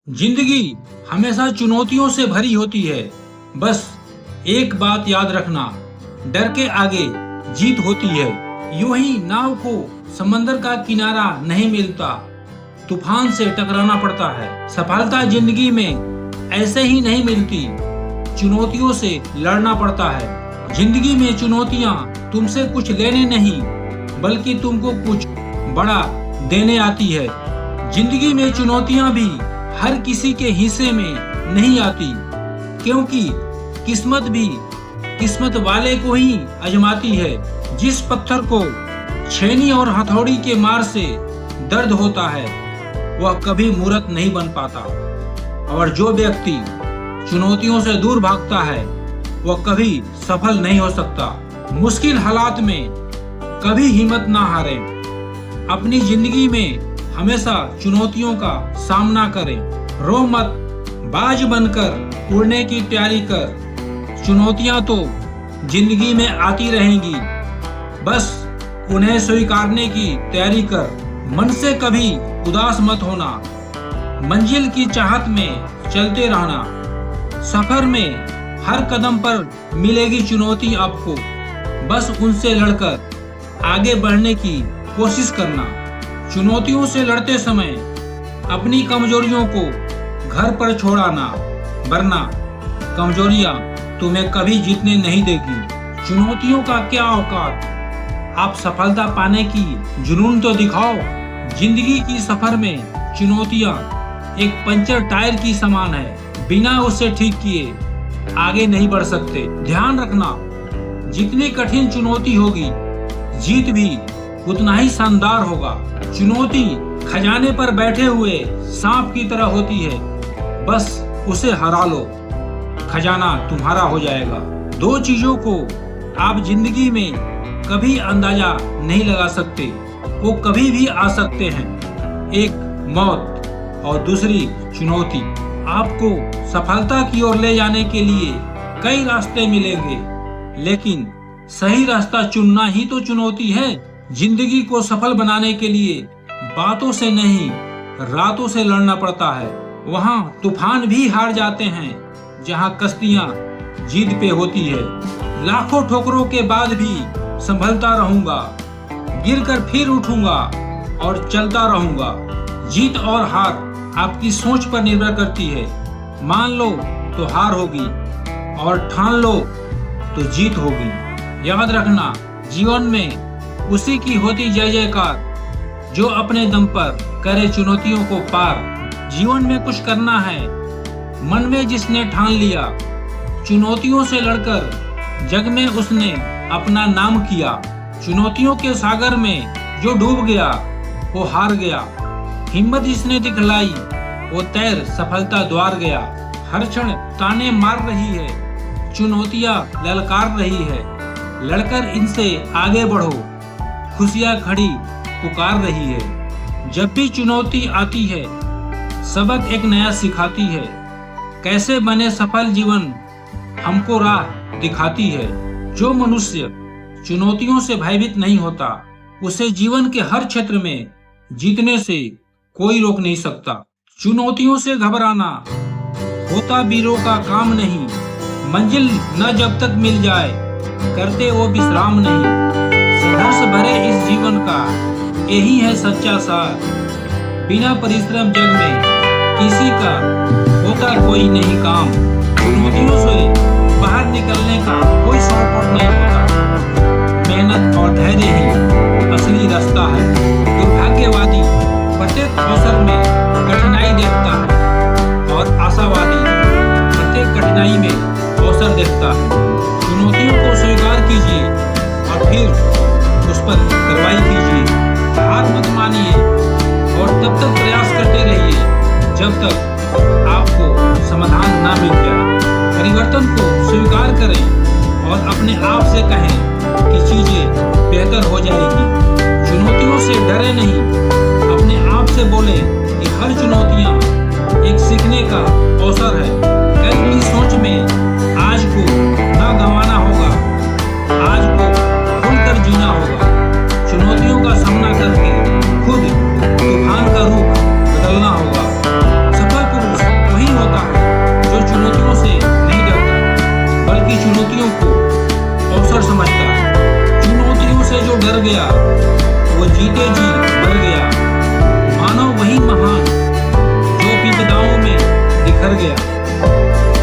जिंदगी हमेशा चुनौतियों से भरी होती है। बस एक बात याद रखना, डर के आगे जीत होती है। यूं ही नाव को समंदर का किनारा नहीं मिलता, तूफान से टकराना पड़ता है। सफलता जिंदगी में ऐसे ही नहीं मिलती, चुनौतियों से लड़ना पड़ता है। जिंदगी में चुनौतियां तुमसे कुछ लेने नहीं, बल्कि तुमको कुछ बड़ा देने आती है। जिंदगी में चुनौतियां भी हर किसी के हिस्से में नहीं आती, क्योंकि किस्मत भी किस्मत वाले को ही आजमाती है। जिस पत्थर को छेनी और हथौड़ी के मार से दर्द होता है, वह कभी मूर्त नहीं बन पाता। और जो व्यक्ति चुनौतियों से दूर भागता है, वह कभी सफल नहीं हो सकता। मुश्किल हालात में कभी हिम्मत ना हारें। अपनी जिंदगी में हमेशा चुनौतियों का सामना करें। रो मत, बाज बनकर उड़ने की तैयारी कर। चुनौतियां तो जिंदगी में आती रहेंगी, बस उन्हें स्वीकारने की तैयारी कर। मन से कभी उदास मत होना, मंजिल की चाहत में चलते रहना। सफर में हर कदम पर मिलेगी चुनौती आपको, बस उनसे लड़कर आगे बढ़ने की कोशिश करना। चुनौतियों से लड़ते समय अपनी कमजोरियों को घर पर छोड़ाना, वरना कमजोरियां तुम्हें कभी जीतने नहीं देगी। चुनौतियों का क्या औकात, आप सफलता पाने की जुनून तो दिखाओ। जिंदगी की सफर में चुनौतियां एक पंचर टायर की समान है, बिना उसे ठीक किए आगे नहीं बढ़ सकते। ध्यान रखना, जितनी कठिन चुनौती होगी, जीत भी उतना ही शानदार होगा। चुनौती खजाने पर बैठे हुए सांप की तरह होती है, बस उसे हरा लो, खजाना तुम्हारा हो जाएगा। दो चीजों को आप जिंदगी में कभी अंदाजा नहीं लगा सकते, वो कभी भी आ सकते हैं। एक मौत और दूसरी चुनौती। आपको सफलता की ओर ले जाने के लिए कई रास्ते मिलेंगे, लेकिन सही रास्ता चुनना ही तो चुनौती है। जिंदगी को सफल बनाने के लिए बातों से नहीं, रातों से लड़ना पड़ता है। वहाँ तूफान भी हार जाते हैं, जहाँ कश्तियाँ जीत पे होती है। लाखों ठोकरों के बाद भी संभलता रहूंगा, गिरकर फिर उठूंगा और चलता रहूंगा। जीत और हार आपकी सोच पर निर्भर करती है। मान लो तो हार होगी, और ठान लो तो जीत होगी। याद रखना, जीवन में उसी की होती जय जयकार जो अपने दम पर करे चुनौतियों को पार। जीवन में कुछ करना है, मन में जिसने ठान लिया, चुनौतियों से लड़कर जग में उसने अपना नाम किया। चुनौतियों के सागर में जो डूब गया, वो हार गया। हिम्मत जिसने दिखलाई, वो तैर सफलता द्वार गया। हर क्षण ताने मार रही है, चुनौतियां ललकार रही है, लड़कर इनसे आगे बढ़ो, खुशियां खड़ी पुकार रही है। जब भी चुनौती आती है, सबक एक नया सिखाती है। कैसे बने सफल जीवन हमको राह दिखाती है। जो मनुष्य चुनौतियों से भयभीत नहीं होता, उसे जीवन के हर क्षेत्र में जीतने से कोई रोक नहीं सकता। चुनौतियों से घबराना होता वीरों का काम नहीं, मंजिल न जब तक मिल जाए, करते वो विश्राम नहीं। संघर्ष भरे इस जीवन का यही है सच्चा सार। बिना परिश्रम जग में किसी का होता कोई नहीं काम। चुनौतियों से बाहर निकलने का कोई शॉर्टकट नहीं होता। मेहनत और धैर्य ही असली रास्ता है। दुर्भाग्यवादी प्रत्येक अवसर में कठिनाई देखता है, और आशावादी प्रत्येक कठिनाई में अवसर देखता है। चुनौतियों को स्वीकार कीजिए और फिर उस पर कार्रवाई कीजिए। हार मत मानिए, और तब तक प्रयास करते रहिए जब तक आपको समाधान ना मिल जाए। परिवर्तन को स्वीकार करें और अपने आप से कहें कि चीजें बेहतर हो जाएगी। चुनौतियों से डरे नहीं, अपने आप से बोले कि हर चुनौतियां एक सीखने का अवसर है। कल की सोच में आज को ना गंवाना होगा, आज को खुलकर जीना होगा। चुनौतियों का सामना करके खुद तूफान का रूप बदलना होगा। सफल पुरुष गया, वो जीते जी मर